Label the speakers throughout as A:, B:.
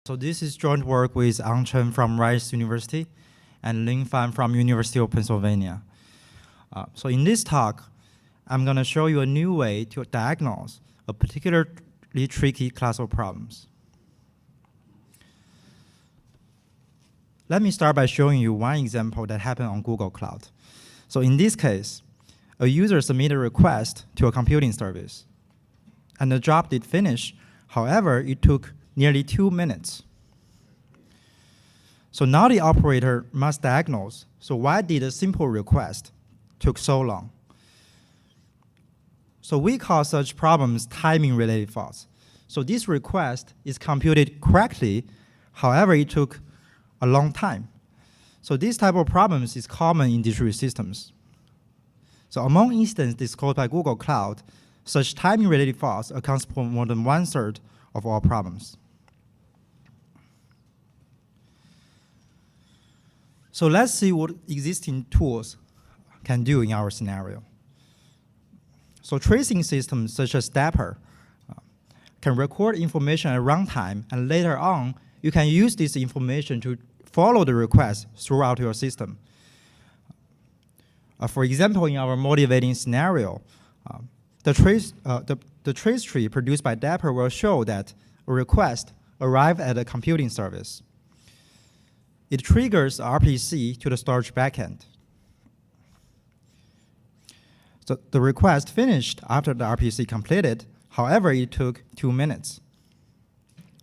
A: So this is joint work with Ang Chen from Rice University and Ling Fan from University of Pennsylvania. So in this talk, I'm going to show you a new way to diagnose a particularly tricky class of problems. Let me start by showing you one example that happened on Google Cloud. So in this case, a user submitted a request to a computing service, and the job did finish. However, it took nearly 2 minutes. So now the operator must diagnose, so why did a simple request took so long? So we call such problems timing-related faults. So this request is computed correctly, however, it took a long time. So this type of problems is common in distributed systems. So among instances disclosed by Google Cloud, such timing-related faults accounts for more than 1/3 of all problems. So let's see what existing tools can do in our scenario. So tracing systems such as Debugger can record information at runtime, and later on, you can use this information to follow the request throughout your system. For example, in our motivating scenario, the trace tree produced by Debugger will show that a request arrived at a computing service. It triggers RPC to the storage backend. So the request finished after the RPC completed. However, it took 2 minutes.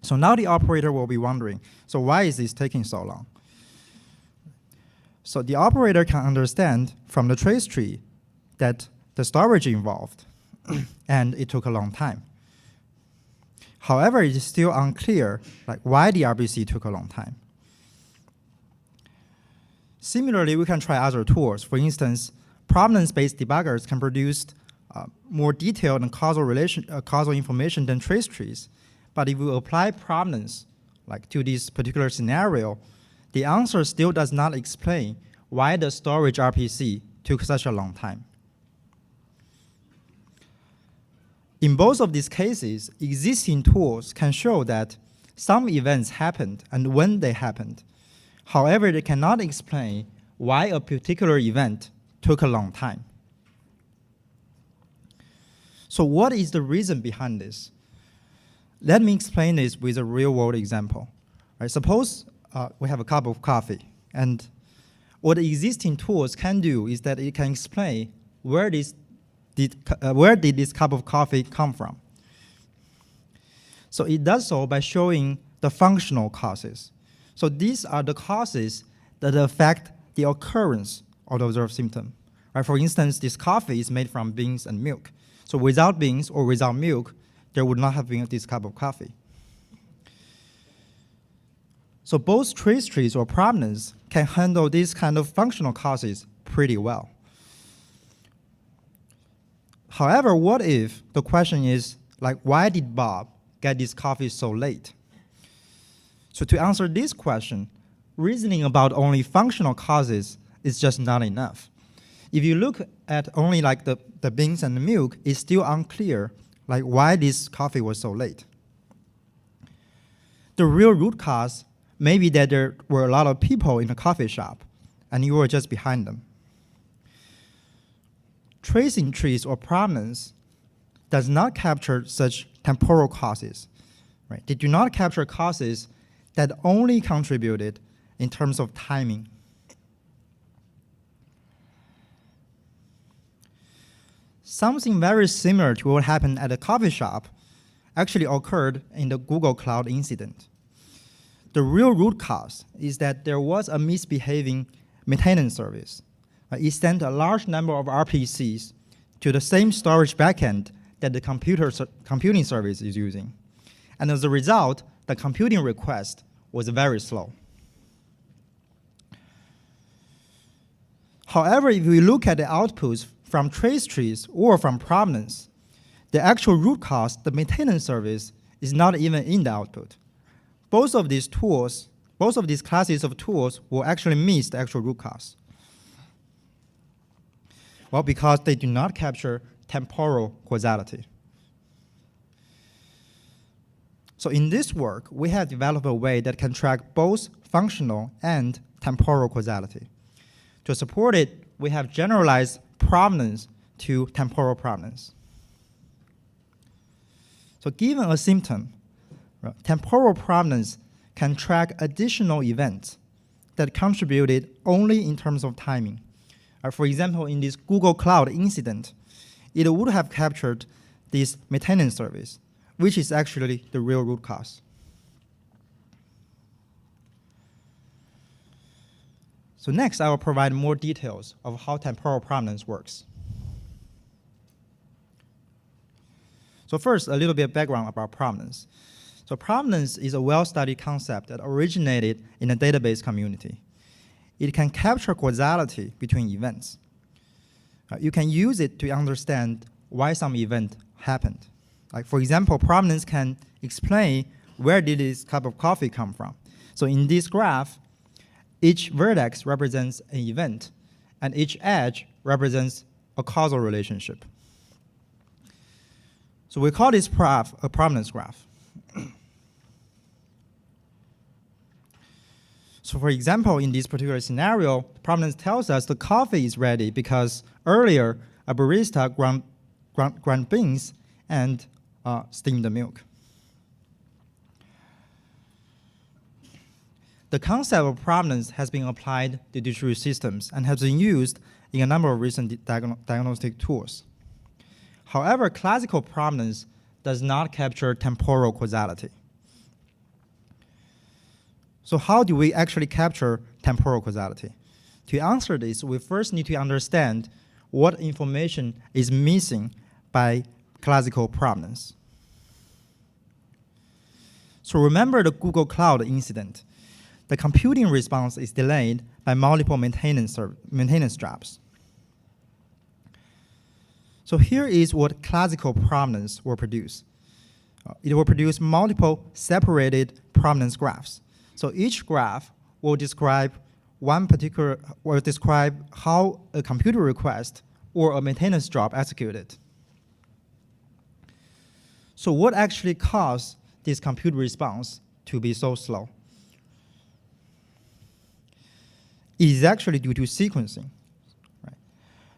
A: So now the operator will be wondering, so why is this taking so long? So the operator can understand from the trace tree that the storage involved, and it took a long time. However, it is still unclear why the RPC took a long time. Similarly, we can try other tools. For instance, provenance-based debuggers can produce more detailed and causal information than trace trees. But if we apply provenance to this particular scenario, the answer still does not explain why the storage RPC took such a long time. In both of these cases, existing tools can show that some events happened and when they happened. However, they cannot explain why a particular event took a long time. So what is the reason behind this? Let me explain this with a real-world example. Suppose we have a cup of coffee, and what the existing tools can do is that it can explain where did this cup of coffee come from. So it does so by showing the functional causes. So these are the causes that affect the occurrence of the observed symptom. For instance, this coffee is made from beans and milk. So without beans or without milk, there would not have been this cup of coffee. So both trace trees or provenance can handle these kind of functional causes pretty well. However, what if the question is, why did Bob get this coffee so late? So to answer this question, reasoning about only functional causes is just not enough. If you look at only the beans and the milk, it's still unclear why this coffee was so late. The real root cause may be that there were a lot of people in the coffee shop and you were just behind them. Tracing trees or provenance does not capture such temporal causes. They do not capture causes that only contributed in terms of timing. Something very similar to what happened at a coffee shop actually occurred in the Google Cloud incident. The real root cause is that there was a misbehaving maintenance service. It sent a large number of RPCs to the same storage backend that the computing service is using. And as a result, the computing request was very slow. However, if we look at the outputs from trace trees or from provenance, the actual root cause, the maintenance service, is not even in the output. Both of these classes of tools will actually miss the actual root cause. Well, because they do not capture temporal causality. So in this work, we have developed a way that can track both functional and temporal causality. To support it, we have generalized provenance to temporal provenance. So given a symptom, temporal provenance can track additional events that contributed only in terms of timing. For example, in this Google Cloud incident, it would have captured this maintenance service, which is actually the real root cause. So next, I will provide more details of how temporal provenance works. So first, a little bit of background about provenance. So provenance is a well-studied concept that originated in a database community. It can capture causality between events. You can use it to understand why some event happened. Like for example, provenance can explain where did this cup of coffee come from. So in this graph, each vertex represents an event, and each edge represents a causal relationship. So we call this graph a provenance graph. So for example, in this particular scenario, provenance tells us the coffee is ready because earlier a barista ground beans and steamed the milk. The concept of provenance has been applied to distributed systems and has been used in a number of recent diagnostic tools. However, classical provenance does not capture temporal causality. So how do we actually capture temporal causality? To answer this, we first need to understand what information is missing by classical provenance. So remember the Google Cloud incident. The computing response is delayed by multiple maintenance jobs. So here is what classical provenance will produce. It will produce multiple separated provenance graphs. So each graph will describe how a computer request or a maintenance job executed. So what actually caused this compute response to be so slow? It is actually due to sequencing. Right?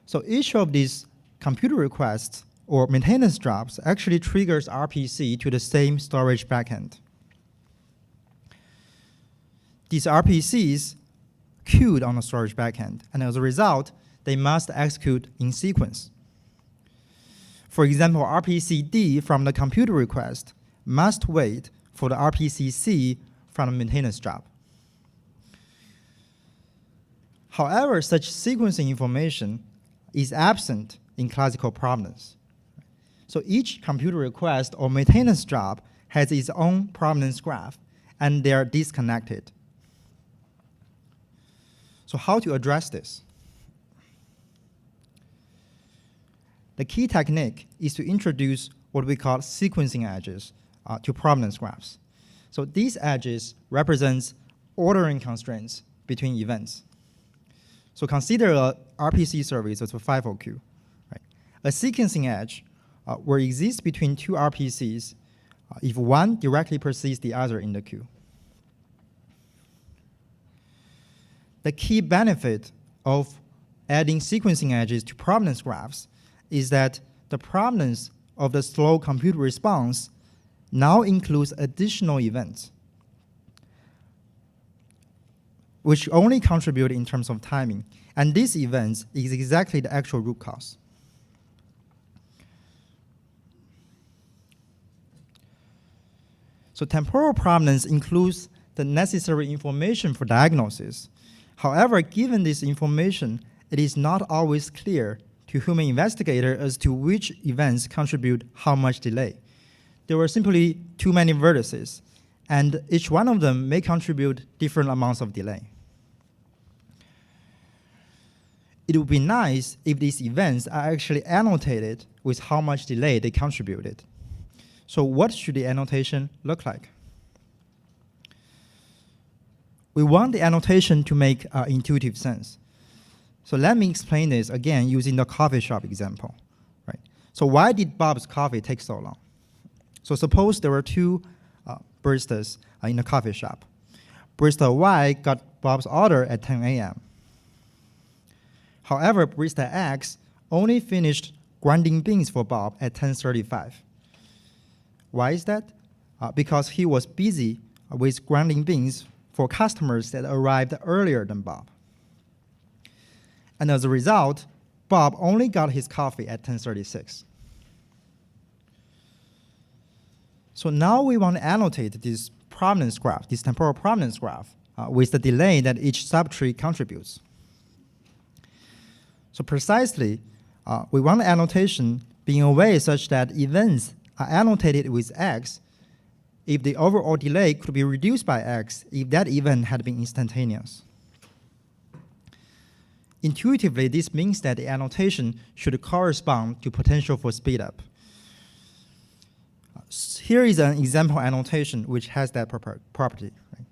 A: So each of these computer requests or maintenance jobs actually triggers RPC to the same storage backend. These RPCs queued on the storage backend, and as a result, they must execute in sequence. For example, RPC-D from the computer request must wait for the RPC-C from the maintenance job. However, such sequencing information is absent in classical provenance. So each computer request or maintenance job has its own provenance graph, and they are disconnected. So how to address this? The key technique is to introduce what we call sequencing edges to provenance graphs. So these edges represent ordering constraints between events. So consider a RPC service as a FIFO queue. Right? A sequencing edge will exist between two RPCs if one directly precedes the other in the queue. The key benefit of adding sequencing edges to provenance graphs is that the provenance of the slow compute response now includes additional events, which only contribute in terms of timing. And these events is exactly the actual root cause. So temporal provenance includes the necessary information for diagnosis. However, given this information, it is not always clear to human investigator as to which events contribute how much delay. There were simply too many vertices, and each one of them may contribute different amounts of delay. It would be nice if these events are actually annotated with how much delay they contributed. So what should the annotation look like? We want the annotation to make intuitive sense. So let me explain this again using the coffee shop example. Right? So why did Bob's coffee take so long? So suppose there were two baristas in a coffee shop. Barista Y got Bob's order at 10 a.m. However, Barista X only finished grinding beans for Bob at 10:35. Why is that? Because he was busy with grinding beans for customers that arrived earlier than Bob. And as a result, Bob only got his coffee at 10:36. So now we want to annotate this provenance graph, this temporal provenance graph, with the delay that each subtree contributes. So precisely, we want the annotation be in a way such that events are annotated with X if the overall delay could be reduced by X if that event had been instantaneous. Intuitively, this means that the annotation should correspond to potential for speedup. Here is an example annotation which has that property. Right?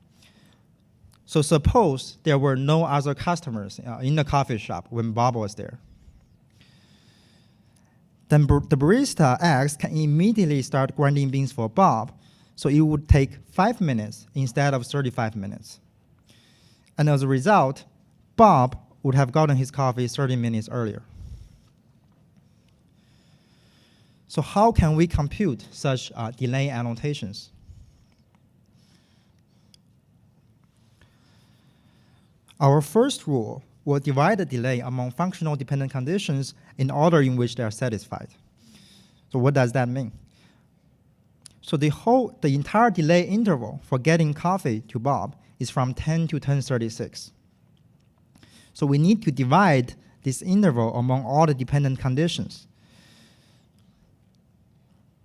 A: So suppose there were no other customers in the coffee shop when Bob was there. Then the barista X can immediately start grinding beans for Bob, so it would take 5 minutes instead of 35 minutes. And as a result, Bob would have gotten his coffee 30 minutes earlier. So how can we compute such delay annotations? Our first rule will divide the delay among functional dependent conditions in order in which they are satisfied. So what does that mean? So the entire delay interval for getting coffee to Bob is from 10 to 10:36. So we need to divide this interval among all the dependent conditions.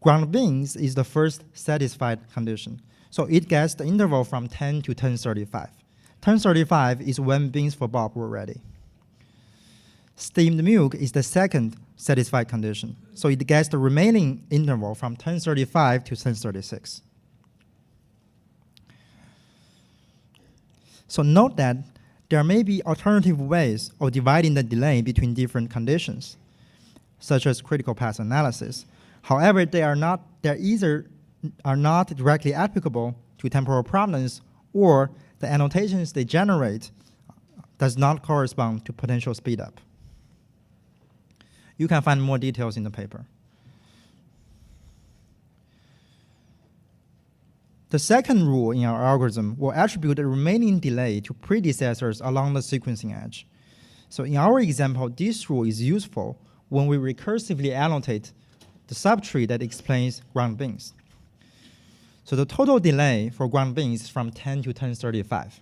A: Ground beans is the first satisfied condition. So it gets the interval from 10 to 10:35. 10:35 is when beans for Bob were ready. Steamed milk is the second satisfied condition. So it gets the remaining interval from 10:35 to 10:36. So note that there may be alternative ways of dividing the delay between different conditions, such as critical path analysis. However, they either are not directly applicable to temporal provenance, or the annotations they generate does not correspond to potential speedup. You can find more details in the paper. The second rule in our algorithm will attribute the remaining delay to predecessors along the sequencing edge. So in our example, this rule is useful when we recursively annotate the subtree that explains ground beans. So the total delay for ground beans is from 10 to 10:35.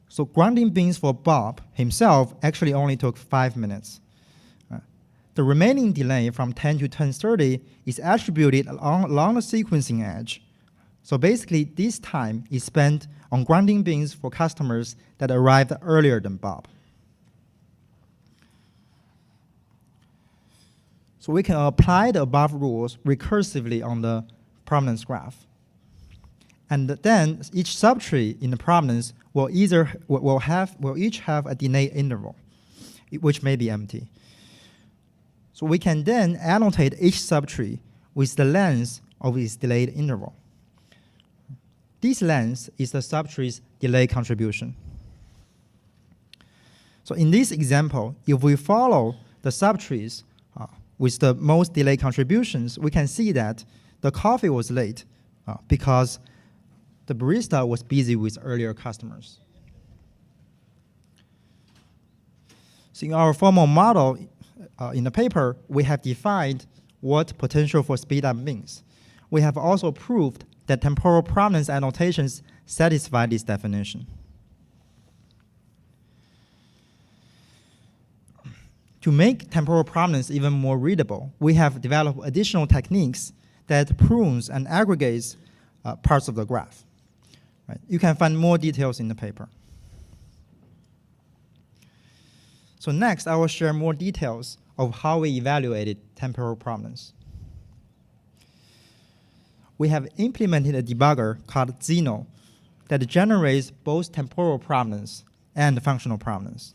A: So grinding beans for Bob himself actually only took 5 minutes. The remaining delay from 10 to 10:30 is attributed along the sequencing edge. So basically, this time is spent on grinding beans for customers that arrived earlier than Bob. So we can apply the above rules recursively on the provenance graph. And then each subtree in the provenance will each have a delay interval, which may be empty. So we can then annotate each subtree with the length of its delayed interval. This length is the subtree's delay contribution. So in this example, if we follow the subtrees with the most delay contributions, we can see that the coffee was late because the barista was busy with earlier customers. So in our formal model in the paper, we have defined what potential for speedup means. We have also proved that temporal provenance annotations satisfy this definition. To make temporal provenance even more readable, we have developed additional techniques that prunes and aggregates parts of the graph. Right? You can find more details in the paper. So next, I will share more details of how we evaluated temporal provenance. We have implemented a debugger called Zeno that generates both temporal provenance and functional provenance.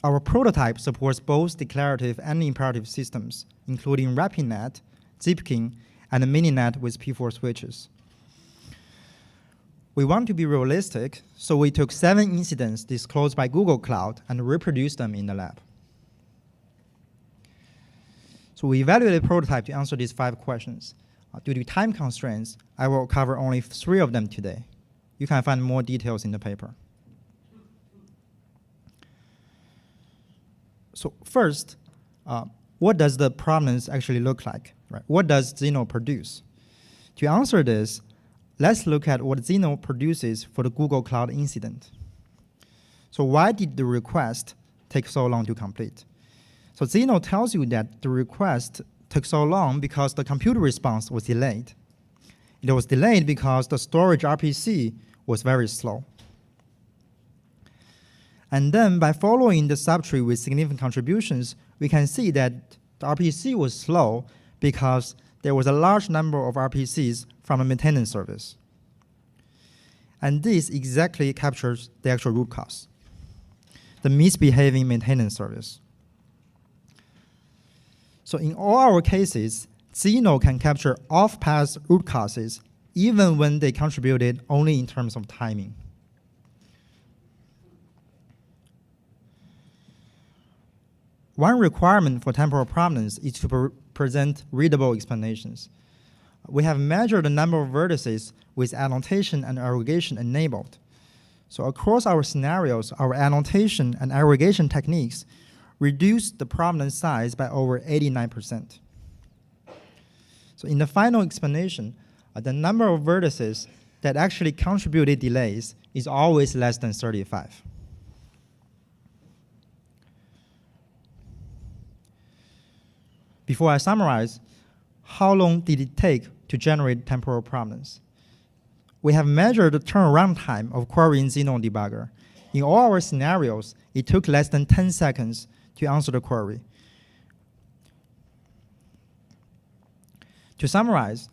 A: Our prototype supports both declarative and imperative systems, including RapidNet, Zipkin, and a mininet with P4 switches. We want to be realistic, so we took 7 incidents disclosed by Google Cloud and reproduced them in the lab. So we evaluated the prototype to answer these 5 questions. Due to time constraints, I will cover only 3 of them today. You can find more details in the paper. So first, what does the provenance actually look like? Right? What does Zeno produce? To answer this, let's look at what Zeno produces for the Google Cloud incident. So why did the request take so long to complete? So Zeno tells you that the request took so long because the computer response was delayed. It was delayed because the storage RPC was very slow. And then by following the subtree with significant contributions, we can see that the RPC was slow because there was a large number of RPCs from a maintenance service. And this exactly captures the actual root cause, the misbehaving maintenance service. So in all our cases, Zeno can capture off-path root causes even when they contributed only in terms of timing. One requirement for temporal provenance is to present readable explanations. We have measured the number of vertices with annotation and aggregation enabled. So across our scenarios, our annotation and aggregation techniques reduce the provenance size by over 89%. So in the final explanation, the number of vertices that actually contributed delays is always less than 35. Before I summarize, how long did it take to generate temporal provenance? We have measured the turnaround time of querying Zeno debugger. In all our scenarios, it took less than 10 seconds to answer the query. To summarize,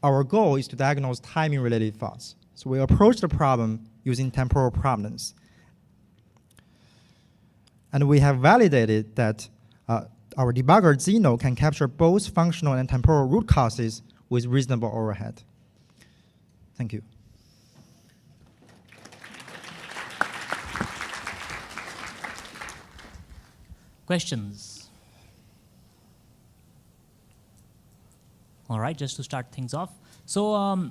A: our goal is to diagnose timing-related faults. So we approach the problem using temporal provenance. And we have validated that our debugger Zeno can capture both functional and temporal root causes with reasonable overhead. Thank you.
B: Questions? All right, just to start things off. So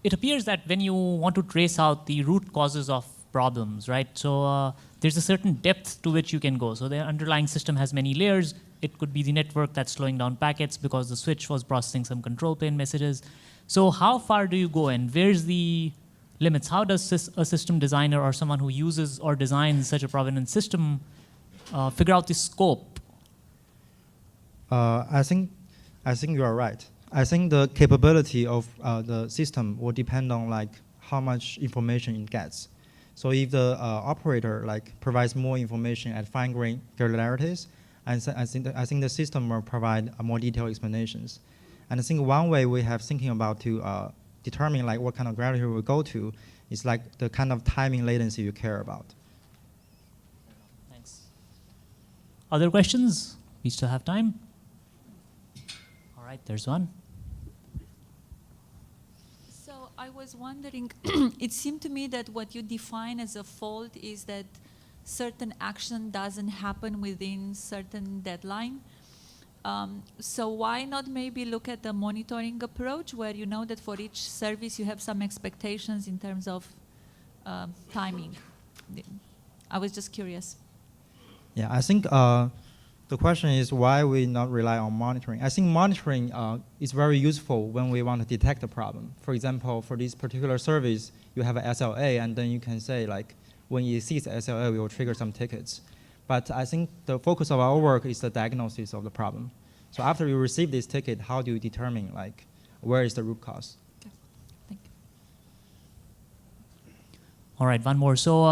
B: it appears that when you want to trace out the root causes of problems, right? So there's a certain depth to which you can go. So the underlying system has many layers. It could be the network that's slowing down packets because the switch was processing some control plane messages. So how far do you go and where's the limits? How does a system designer or someone who uses or designs such a provenance system figure out the scope?
A: I think you are right. I think the capability of the system will depend on like how much information it gets. So if the operator like provides more information at fine-grained granularities, I think the system will provide more detailed explanations. And I think one way we have thinking about to determine like what kind of granularity we go to is like the kind of timing latency you care about.
B: Thanks. Other questions? We still have time. All right, there's one.
C: So I was wondering, it seemed to me that what you define as a fault is that certain action doesn't happen within certain deadline. So why not maybe look at the monitoring approach where you know that for each service you have some expectations in terms of timing? I was just curious.
A: Yeah, I think the question is why we not rely on monitoring. I think monitoring is very useful when we want to detect a problem. For example, for this particular service, you have an SLA, and then you can say like, when it exceeds SLA, we will trigger some tickets. But I think the focus of our work is the diagnosis of the problem. So after you receive this ticket, how do you determine like where is the root cause?
C: Okay. Thank you.
B: All right, one more. So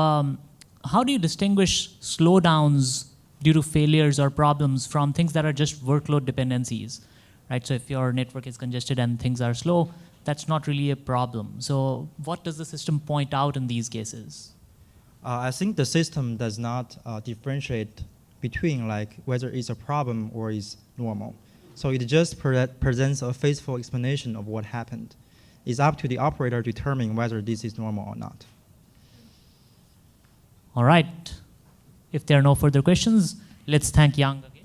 B: how do you distinguish slowdowns due to failures or problems from things that are just workload dependencies, right? So if your network is congested and things are slow, that's not really a problem. So what does the system point out in these cases?
A: I think the system does not differentiate between like whether it's a problem or is normal. So it just presents a faithful explanation of what happened. It's up to the operator to determine whether this is normal or not.
B: All right. If there are no further questions, let's thank Yang again.